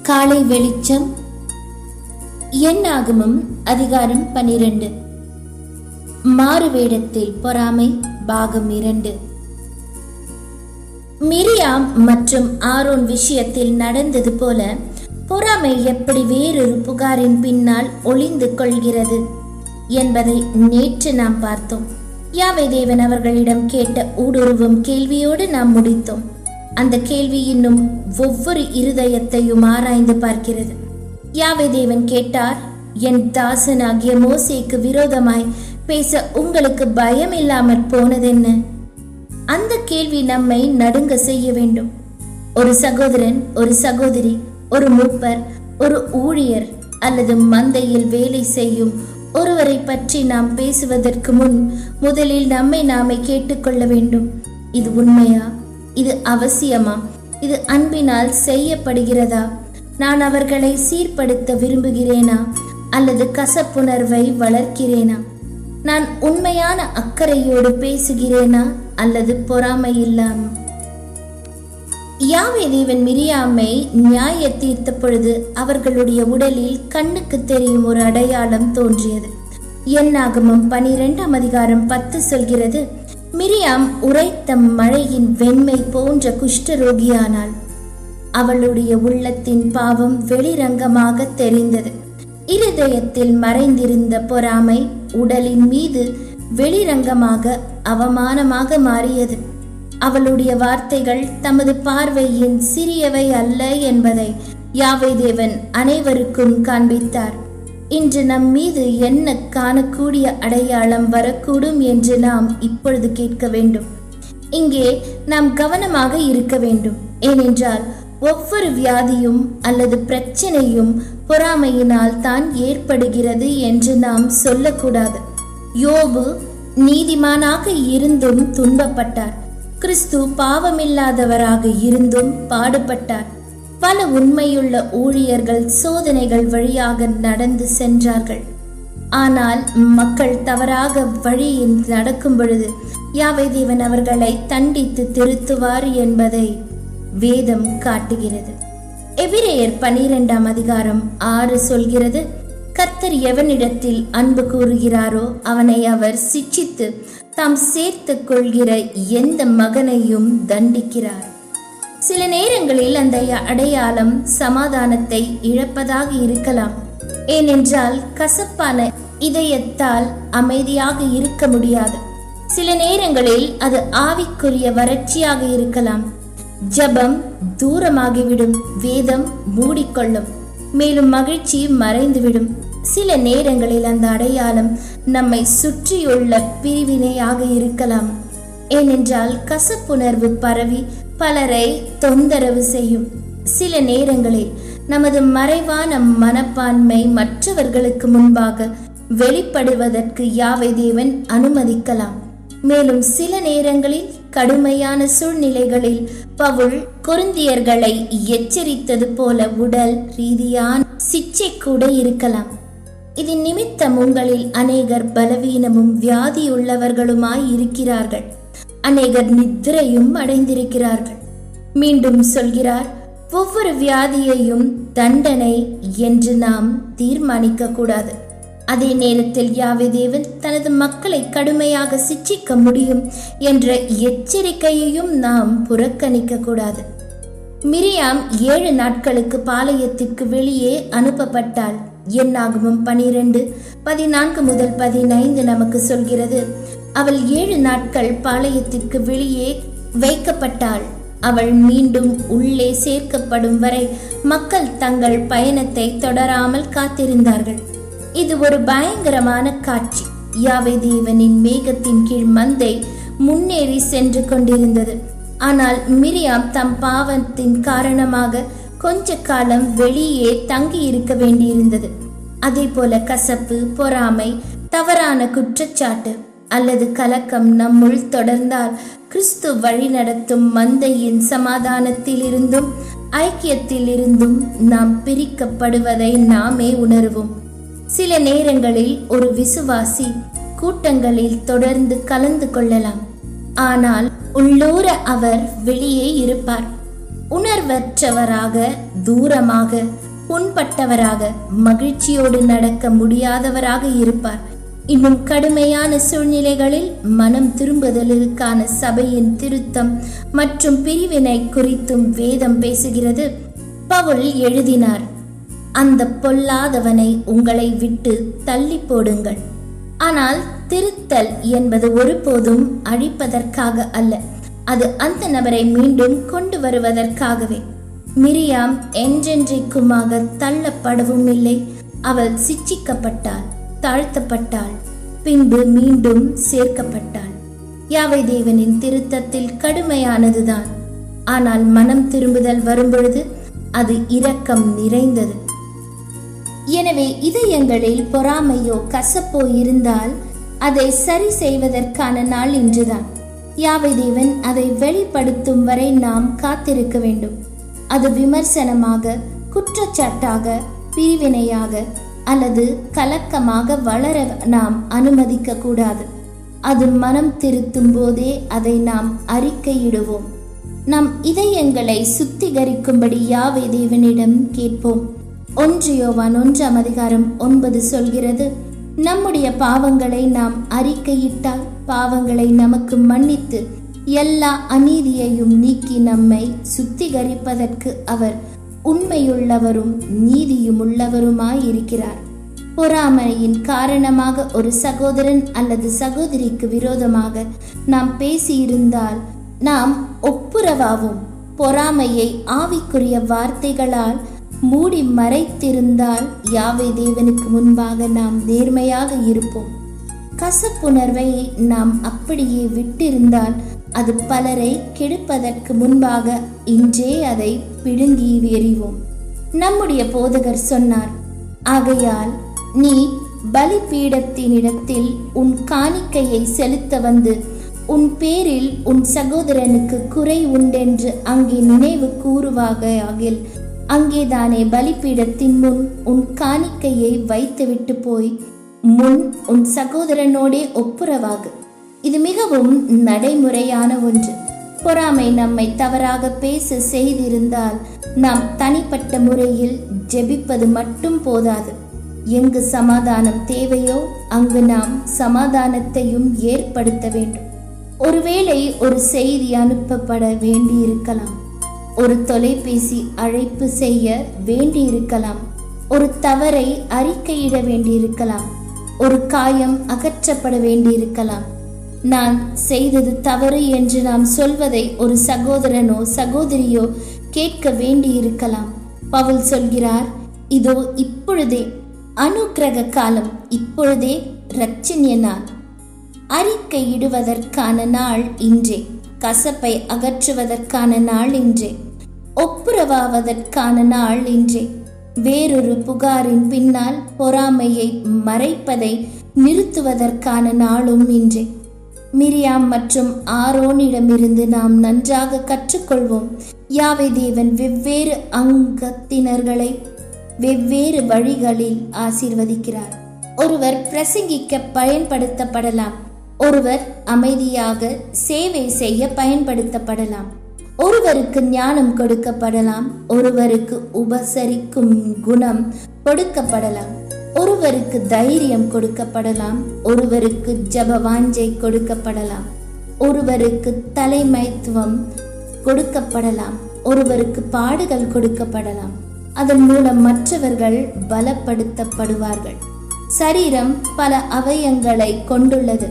காலை வெளிச்சம். என்னாகமம் அதிகாரம் 12. மாறுவேடத்தில் பொறாமை பாகம் 2. மிரியாம் மற்றும் ஆரோன் விஷயத்தில் நடந்தது போல பொறாமை எப்படி வேறொரு புகாரின் பின்னால் ஒளிந்து கொள்கிறது என்பதை நேற்று நாம் பார்த்தோம். யாவே தேவன் அவர்களிடம் கேட்ட ஊடுருவும் கேள்வியோடு நாம் முடித்தோம். அந்த கேள்வி இன்னும் ஒவ்வொரு இருதயத்தையும் ஆராய்ந்து பார்க்கிறது. யாவே தேவன் கேட்டார், என் தாசனாகிய மோசேக்கு விரோதமாய் பேச உங்களுக்கு பயம் இல்லாமற் போனதென்ன? அந்த கேள்வி நம்மை நடுங்க செய்ய வேண்டும். ஒரு சகோதரன், ஒரு சகோதரி, ஒரு மூப்பர், ஒரு ஊழியர் அல்லது மந்தையில் வேலை செய்யும் ஒருவரை பற்றி நாம் பேசுவதற்கு முன் முதலில் நம்மை நாமே கேட்டுக்கொள்ள வேண்டும். இது உண்மையா? இது அவசியமா? இது அன்பினால் செய்யப்படுகிறதா? நான் அவர்களை சீர்படுத்த விரும்புகிறேனா அல்லது கசப்புணர்வை வளர்க்கிறேனா? நான் உண்மையான அக்கறையோடு பேசுகிறேனா அல்லது பொறாமை இல்லாம? யாவே தேவன் மிரியாமை நியாய தீர்த்த பொழுது அவர்களுடைய உடலில் கண்ணுக்கு தெரியும் ஒரு அடையாளம் தோன்றியது. என்னாகமம் 12 அதிகாரம் 10 சொல்கிறது, மிரியாம் உரைத்த மழையின் வெண்மை போன்ற குஷ்டரோகியானாள். அவளுடைய உள்ளத்தின் பாவம் வெளிரங்கமாக தெரிந்தது. இருதயத்தில் மறைந்திருந்த பொறாமை உடலின் மீது வெளிரங்கமாக அவமானமாக மாறியது. அவளுடைய வார்த்தைகள் தமது பார்வையின் சிறியவை அல்ல என்பதை யாவே தேவன் அனைவருக்கும் காண்பித்தார். இன்று நம் மீது என்ன காணக்கூடிய அடையாளம் வரக்கூடும் என்று நாம் இப்பொழுது கேட்க வேண்டும். இங்கே நாம் கவனமாக இருக்க வேண்டும். ஏனென்றால் ஒவ்வொரு வியாதியும் அல்லது பிரச்சனையும் பொறாமையினால் தான் ஏற்படுகிறது என்று நாம் சொல்லக்கூடாது. யோபு நீதிமானாக இருந்தும் துன்பப்பட்டார். கிறிஸ்து பாவமில்லாதவராக இருந்தும் பாடுபட்டார். பல உண்மையுள்ள ஊழியர்கள் சோதனைகள் வழியாக நடந்து சென்றார்கள். ஆனால் மக்கள் தவறாக வழியில் நடக்கும் பொழுது யாவே தேவன் அவர்களை தண்டித்து திருத்துவார் என்பதை வேதம் காட்டுகிறது. எபிரேயர் 12 அதிகாரம் 6 சொல்கிறது, கர்த்தர் எவனிடத்தில் அன்பு கூறுகிறாரோ அவனை அவர் சிட்சித்து தாம் சேர்த்து கொள்கிற எந்த மகனையும் தண்டிக்கிறார். சில நேரங்களில் அந்த அடையாளம் சமாதானத்தை இழப்பதாக இருக்கலாம். ஏனென்றால் கசப்பான இதயத்தால் அமைதியாக இருக்க முடியாது. சில நேரங்களில் அது ஆவிக்குரிய வறட்சியாக இருக்கலாம். ஜபம் தூரமாகிவிடும், வேதம் மூடிக்கொள்ளும், மேலும் மகிழ்ச்சி மறைந்துவிடும். சில நேரங்களில் அந்த அடையாளம் நம்மை சுற்றியுள்ள பிரிவினையாக இருக்கலாம். ஏனென்றால் கசப்புணர்வு பரவி பலரை தொந்தரவு செய்யும். சில நேரங்களில் நமது மறைவான மனப்பான்மை மற்றவர்களுக்கு முன்பாக வெளிப்படுவதற்கு யாவே தேவன் அனுமதிக்கலாம். மேலும் சில நேரங்களில் கடுமையான சூழ்நிலைகளில் பவுல் கொரிந்தியர்களை எச்சரித்தது போல உடல் ரீதியான சிச்சை கூட இருக்கலாம். இது நிமித்தம் உங்களில் அநேகர் பலவீனமும் வியாதியுள்ளவர்களுமாய் இருக்கிறார்கள், அநேகர் நித்திரையும் அடைந்திருக்கிறார்கள். மீண்டும் சொல்கிறார், ஒவ்வொரு வியாதியையும் தண்டனை என்று நாம் தீர்மானிக்க கூடாது. அதே நேரத்தில் யாவே தேவன் தனது மக்களை கடுமையாக சிட்சிக்க முடியும் என்ற எச்சரிக்கையையும் நாம் புறக்கணிக்க கூடாது. மிரியாம் 7 நாட்களுக்கு பாளையத்திற்கு வெளியே அனுப்பப்பட்டாள். என்னாகமம் 12 14 முதல் 15 நமக்கு சொல்கிறது, அவள் 7 நாட்கள் பாளையத்திற்கு வெளியே வைக்கப்பட்டாள். அவள் மீண்டும் உள்ளே சேர்க்கப்படும் வரை மக்கள் தங்கள் பயணத்தை தொடராமல் காத்திருந்தார்கள். இது ஒரு பயங்கரமான காட்சி. யாவே தேவனின் மேகத்தின் கீழ் மந்தை முன்னேறி சென்று கொண்டிருந்தது. ஆனால் மிரியாம் தம் பாவத்தின் காரணமாக கொஞ்ச காலம் வெளியே தங்கி இருக்க வேண்டியிருந்தது. அதே போல கசப்பு, பொறாமை, தவறான குற்றச்சாட்டு அல்லது கலக்கம் நம்முள் தொடர்ந்தால் கிறிஸ்து வழி நடத்தும் மந்தையின் சமாதானத்தில் இருந்தும் ஐக்கியத்தில் இருந்தும் நாம் பிரிக்கப்படுவதை நாமே உணர்வோம். சில நேரங்களில் ஒரு விசுவாசி கூட்டங்களில் தொடர்ந்து கலந்து கொள்ளலாம். ஆனால் உள்ளூர அவர் வெளியே இருப்பார். உணர்வற்றவராக, தூரமாக, புண்பட்டவராக, மகிழ்ச்சியோடு நடக்க முடியாதவராக இருப்பார். இன்னும் கடுமையான சூழ்நிலைகளில் மனம் திரும்புதலுக்கான சபையின் திருத்தம் மற்றும் பிரிவினை குறித்தும் வேதம் பேசுகிறது. பவுல் எழுதினார், அந்த பொல்லாதவனை உங்களை விட்டு தள்ளி போடுங்கள். ஆனால் திருத்தல் என்பது ஒருபோதும் அழிப்பதற்காக அல்ல, அது அந்த நபரை மீண்டும் கொண்டு வருவதற்காகவே. மிரியாம் என்றென்றைக்குமாக தள்ளப்படவும் இல்லை. அவள் சிட்சிக்கப்பட்டாள், தாழ்த்தப்பட்டாள், பின்பு மீண்டும் சேர்க்கப்பட்டாள். யாவை தேவனின் திருத்தத்தில் கடுமையானதுதான். ஆனால் மனம் திரும்புதல் வரும்பொழுது அது இரக்கம் நிறைந்தது. எனவே இதயங்களில் பொறாமையோ கசப்போ இருந்தால் அதை சரி செய்வதற்கான நாள் இன்றுதான். யாவை தேவன் அதை வெளிப்படுத்தும் வரை நாம் காத்திருக்க வேண்டும். அது விமர்சனமாக, குற்றச்சாட்டாக, பிரிவினையாக அல்லது கலக்கமாக வளர நாம் அனுமதிக்க கூடாது. அது மனம் திருத்தும் போதே அதை நாம் அறிக்கையிடுவோம். நம் இதயங்களை சுத்திகரிக்கும்படி யாவை தேவனிடம் கேட்போம். 1 யோவான் 1:9 சொல்கிறது, நம்முடைய பாவங்களை நாம் அறிக்கையிட்டால் பாவங்களை நமக்கு மன்னித்து எல்லா அநீதியையும் நீக்கி நம்மை சுத்திகரிப்பதற்கு அவர் உண்மையுள்ளவரும் நீதியும் உள்ளவருமாயிருக்கிறார். பொறாமையின் காரணமாக ஒரு சகோதரன் அல்லது சகோதரிக்கு விரோதமாக நாம் பேசியிருந்தால் நாம் ஒப்புரவாவோம். பொறாமையை ஆவிக்குரிய வார்த்தைகளால் மூடி மறைத்திருந்தால் யாவை தேவனுக்கு முன்பாக நாம் நேர்மையாக இருப்போம். கசப்புணர்வை நாம் அப்படியே விட்டிருந்தால் அது பலரை கெடுப்பதற்கு முன்பாக இன்றே அதை பிடுங்கி எறிவோம். நம்முடைய போதகர் சொன்னார், ஆகையால் நீ பலிபீடத்தினிடத்தில் உன் காணிக்கையை செலுத்த வந்து உன் பேரில் உன் சகோதரனுக்கு குறை உண்டென்று அங்கே நினைவு கூறுவாகையாகில் அங்கேதானே பலிபீடத்தின் முன் உன் காணிக்கையை வைத்துவிட்டு போய் முன் உன் சகோதரனோடே ஒப்புரவாகு. இது மிகவும் நடைமுறையான ஒன்று. பொறாமை நம்மை தவறாக பேச செய்திருந்தால் நாம் தனிப்பட்ட முறையில் ஜெபிப்பது மட்டும் போதாது. எங்கு சமாதானம் தேவையோ அங்கு நாம் சமாதானத்தையும் ஏற்படுத்த வேண்டும். ஒருவேளை ஒரு செய்தி அனுப்பப்பட வேண்டியிருக்கலாம், ஒரு தொலைபேசி அழைப்பு செய்ய வேண்டியிருக்கலாம், ஒரு தவறை அறிக்கையிட வேண்டியிருக்கலாம், ஒரு காயம் அகற்றப்பட வேண்டியிருக்கலாம். நான் செய்தது தவறு என்று நாம் சொல்வதை ஒரு சகோதரனோ சகோதரியோ கேட்க வேண்டியிருக்கலாம். பவுல் சொல்கிறார், இதோ இப்பொழுதே அனுக்கிரக காலம், இப்பொழுதே இரட்சணிய நாள். அறிக்கையிடுவதற்கான நாள் இன்றே. கசப்பை அகற்றுவதற்கான நாள் இன்றே. ஒப்புரவாவதற்கான நாள் இன்றே. வேறொரு புகாரின் பின்னால் பொறாமையை மறைப்பதை நிறுத்துவதற்கான நாளும் இன்றே. மிரியாம் மற்றும் ஆரோனிடமிருந்து நாம் நன்றாக கற்றுக்கொள்வோம். யாவை தேவன் வெவ்வேறு அங்கத்தினர்களை வெவ்வேறு வழிகளில் ஆசீர்வதிக்கிறார். ஒருவர் பிரசங்கிக்க பயன்படுத்தப்படலாம், ஒருவர் அமைதியாக சேவை செய்ய பயன்படுத்தப்படலாம், ஒருவருக்கு ஞானம் கொடுக்கப்படலாம், ஒருவருக்கு உபசரிக்கும் குணம் கொடுக்கப்படலாம், ஒருவருக்கு தைரியம் கொடுக்கப்படலாம், ஒருவருக்கு ஜப வாஞ்சை கொடுக்கப்படலாம், ஒருவருக்கு தலைமைத்துவம் கொடுக்கப்படலாம், ஒருவருக்கு பாடுகள் கொடுக்கப்படலாம். அதன் மூலம் மற்றவர்கள் பலப்படுத்தப்படுவார்கள். சரீரம் பல அவயங்களை கொண்டுள்ளது,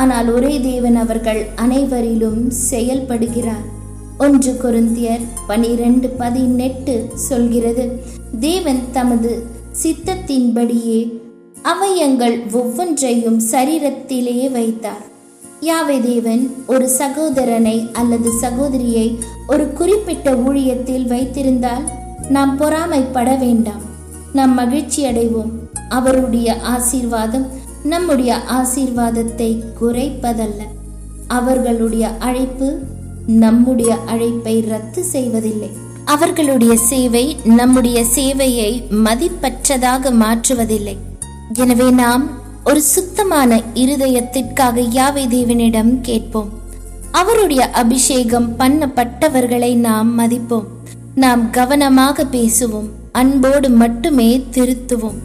ஆனால் ஒரே தேவன் அவர்கள் அனைவரிலும் செயல்படுகிறார். 1 கொரிந்தியர் 12:18 சொல்கிறது, தேவன் தமது சித்தத்தின்படியே அவயங்கள் ஒவ்வொன்றையும் சரீரத்திலே வைத்தார். யாவை தேவன் ஒரு சகோதரனை அல்லது சகோதரியை ஒரு குறிப்பிட்ட ஊழியத்தில் வைத்திருந்தால் நாம் பொறாமைப்பட வேண்டாம், நாம் மகிழ்ச்சி அடைவோம். அவருடைய ஆசீர்வாதம் நம்முடைய ஆசீர்வாதத்தை குறைப்பதல்ல. அவர்களுடைய அழைப்பு நம்முடைய அழைப்பை ரத்து செய்வதில்லை. அவர்களுடைய சேவை நம்முடைய சேவையை மதிப்பற்றதாக மாற்றுவதில்லை. எனவே நாம் ஒரு சுத்தமான இருதயத்திற்காக யாவை தேவனிடம் கேட்போம். அவருடைய அபிஷேகம் பண்ணப்பட்டவர்களை நாம் மதிப்போம். நாம் கவனமாக பேசுவோம். அன்போடு மட்டுமே திருத்துவோம்.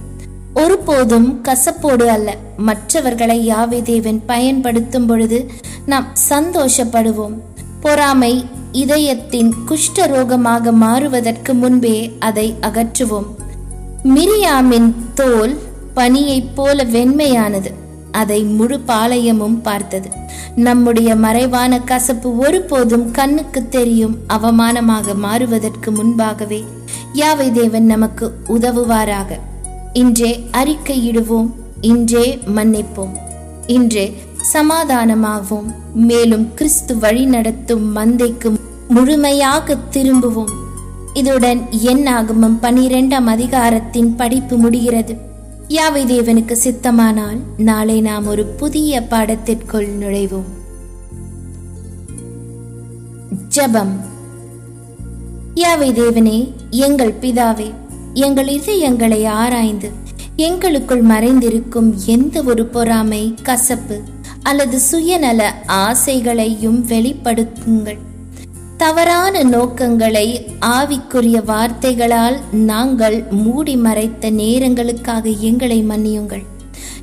ஒருபோதும் கசப்போடு அல்ல. மற்றவர்களை யாவே தேவன் பயன்படுத்தும் பொழுது நாம் சந்தோஷப்படுவோம். பொறாமை இதயத்தின் குஷ்டரோகமாக மாறுவதற்கு முன்பே அதை அகற்றுவோம். மிரியாமின் தோல் பனியைப் போல வெண்மையானது. அதை முழு பாளையமும் பார்த்தது. நம்முடைய மறைவான கசப்பு ஒருபோதும் கண்ணுக்கு தெரியும் அவமானமாக மாறுவதற்கு முன்பாகவே யாவே தேவன் நமக்கு உதவுவாராக. இன்றே அறிக்கையிடுவோம். இன்றே மன்னிப்போம். இன்றே சமாதானமாகவும் மேலும் கிறிஸ்து வழி நடத்தும் மந்தைக்கு முழுமையாக திரும்புவோம். இதுடன் என்னாகமம் 12ஆம் அதிகாரத்தின் படிப்பு முடிகிறது. யாவே தேவனுக்கு சித்தமானால் நாளை நாம் ஒரு புதிய பாடத்திற்குள் நுழைவோம். ஜெபம். யாவே தேவனே, எங்கள் பிதாவே, எங்கள் இதயங்களை ஆராய்ந்து எங்களுக்குள் மறைந்திருக்கும் எந்த ஒரு பொறாமை, கசப்பு அல்லது சுயநல ஆசைகளையும் வெளிப்படுத்துங்கள். தவறான நோக்கங்களை ஆவிக்குரிய வார்த்தைகளால் நாங்கள் மூடி மறைத்த நேரங்களுக்காக எங்களை மன்னியுங்கள்.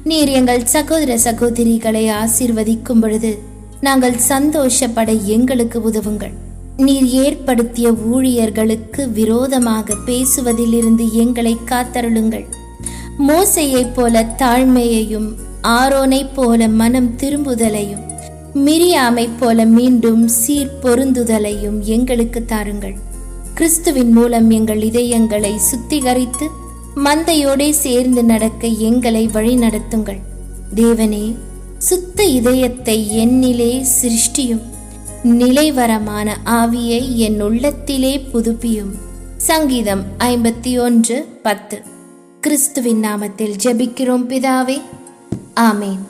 நீர் எங்கள் சகோதர சகோதரிகளை ஆசீர்வதிக்கும் பொழுது நாங்கள் சந்தோஷப்பட எங்களுக்கு உதவுங்கள். நீர் ஏற்படுத்திய ஊழியர்களுக்கு விரோதமாக பேசுவதிலிருந்து எங்களை காத்தருளுங்கள். மோசேயைப் போல தாழ்மையையும், ஆரோனைப் போல மனம் திரும்புதலையும், மிரியாமைப் போல மீண்டும் சீர் பொருந்துதலையும் எங்களுக்கு தாருங்கள். கிறிஸ்துவின் மூலம் எங்கள் இதயங்களை சுத்திகரித்து மந்தையோடே சேர்ந்து நடக்க எங்களை வழி நடத்துங்கள். தேவனே, சுத்த இதயத்தை என்னிலே சிருஷ்டியும், நிலைவரமான ஆவியை என் உள்ளத்திலே புதுப்பியும். சங்கீதம் 51:10. கிறிஸ்துவின் நாமத்தில் ஜெபிக்கிறோம் பிதாவே. ஆமேன்.